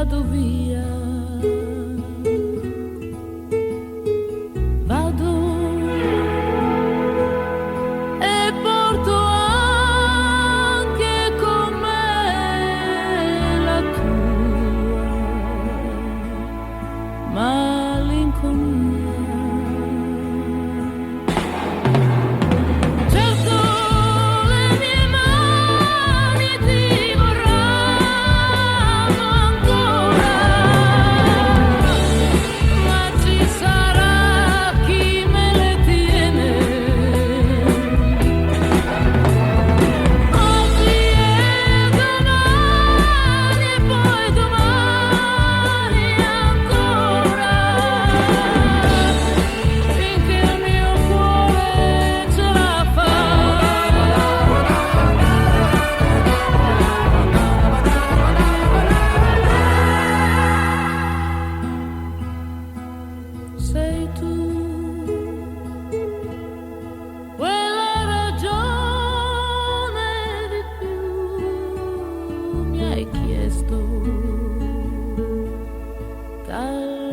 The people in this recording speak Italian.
vado via. Vado e porto anche con me la tua malinconia. Certo le mie mani ti vorranno ancora, ma ci sarà chi me le tiene. Oggi e domani e poi domani ancora, finché il mio cuore ce la fa. Sei tu quella ragione di più, mi hai chiesto calmamente.